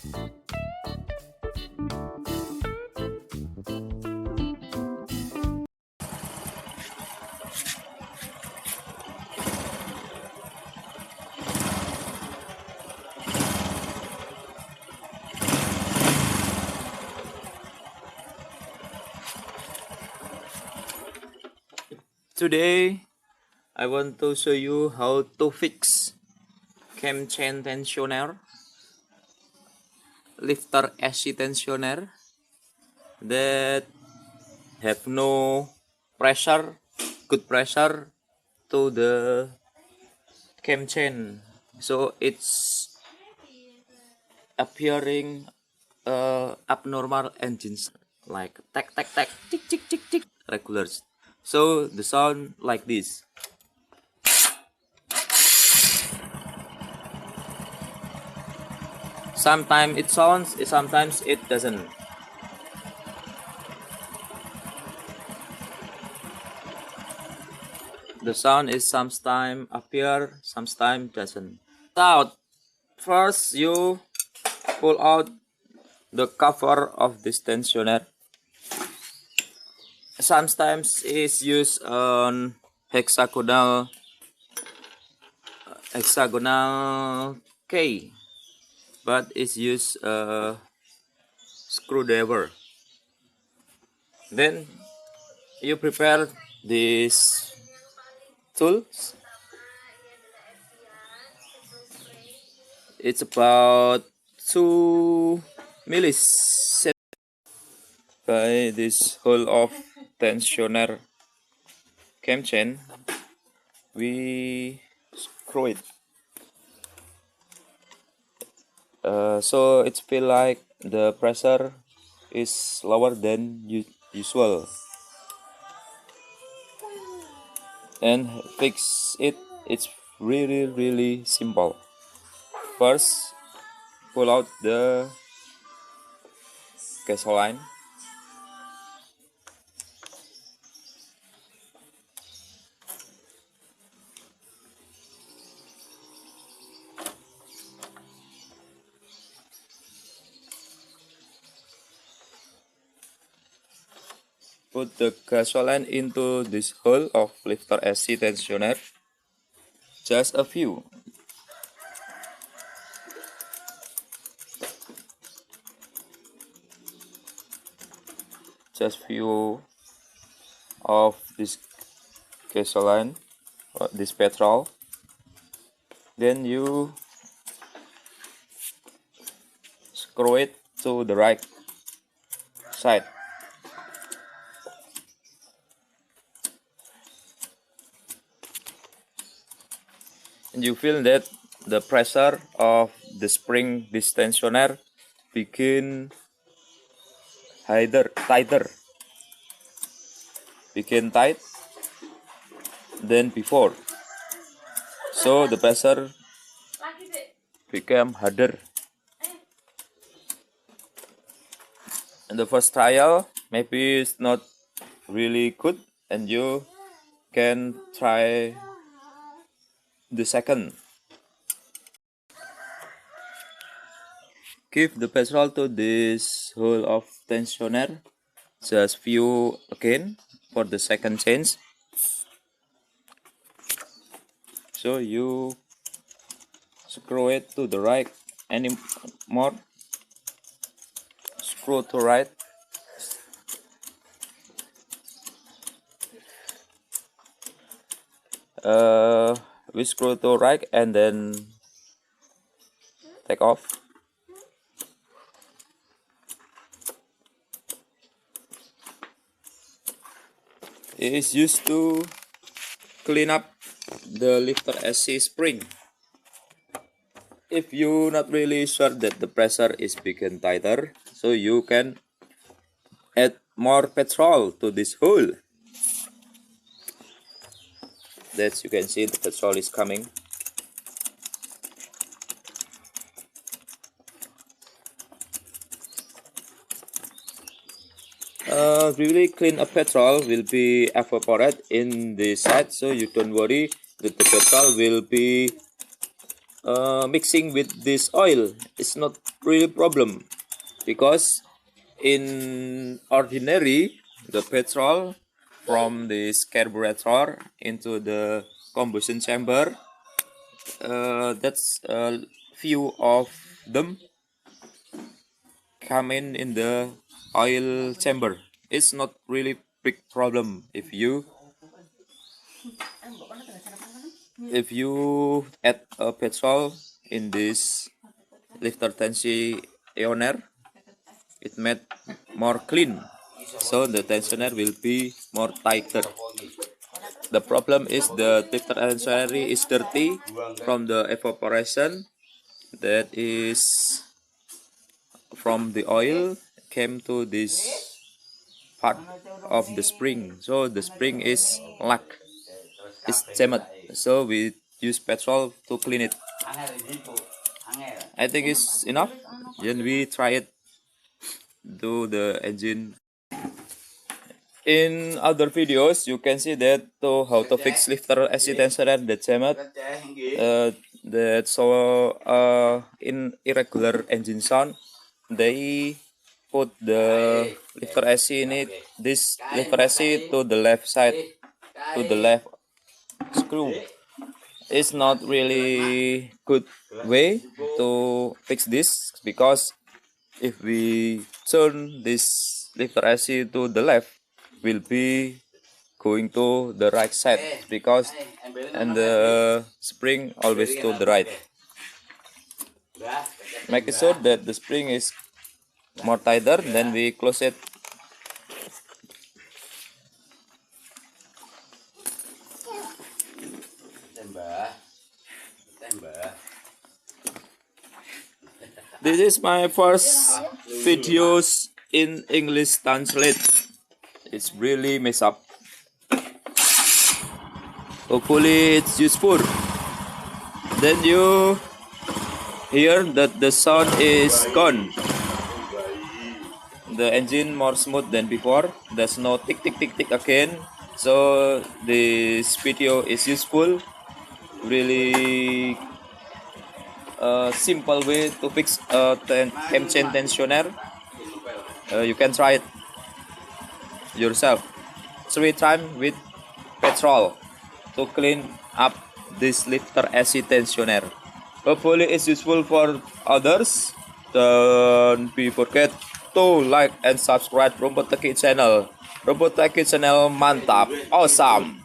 Today I want to show you how to fix cam chain tensioner, lifter AC tensioner that have no pressure, good pressure to the cam chain, so it's appearing abnormal engines like tack tack tack tick tick tick tick regulars. So the sound like this. Sometimes it sounds, sometimes it doesn't. The sound is sometimes appear, sometimes doesn't. Out. First you pull out the cover of this tensioner. Sometimes it's used on hexagonal K, but it's used screwdriver. Then you prepare these tools. It's about 2 millisecond. By this hole of tensioner cam chain, we screw it. So it feel like the pressure is lower than usual. And fix it, it's really simple. First, pull out the gasoline. Put the gasoline into this hole of lifter AC tensioner. Just a few. Just few of this gasoline, this petrol. Then you screw it to the right side. And you feel that the pressure of the spring this tensioner begin tighter, begin tight than before. So the pressure become harder. And the first trial maybe it's not really good, and you can try the second. Give the petrol to this hole of tensioner, just few again for the second change. So you screw it to the right anymore. Screw to right. We screw to right and then take off. It is used to clean up the lifter AC spring. If you're not really sure that the pressure is become tighter, so you can add more petrol to this hole. That you can see the petrol is coming. Really clean up petrol will be evaporated in the side, so you don't worry that the petrol will be mixing with this oil. It's not really problem, because in ordinary the petrol from this carburetor into the combustion chamber, that's few of them come in the oil chamber. It's not really big problem if you add a petrol in this lifter tension ioner. It made more clean, so the tensioner will be more tighter. The problem is the lifter tensioner is dirty from the evaporation that is from the oil came to this part of the spring, so the spring is lack, is jammed, so we use petrol to clean it. I think it's enough. Then we try it to the engine. In other videos you can see that to how to fix lifter AC tensioner that jammed, that so in irregular engine sound, they put the lifter AC in it, this lifter AC to the left side, to the left screw. It's not really good way to fix this, because if we turn this lifter AC to the left, will be going to the right side, because and the spring always to the right. Make sure that the spring is more tighter, then we close it. This is my first videos in English translate. It's really messed up. Hopefully it's useful. Then you hear that the sound is gone. The engine more smooth than before. There's no tick tick tick tick again. So this video is useful. Really simple way to fix a cam chain tensioner. You can try it yourself 3 times with petrol to clean up this lifter AC tensioner. Hopefully it's useful for others. Don't be forget to like and subscribe Rumput Teki channel. Rumput Teki channel mantap, awesome.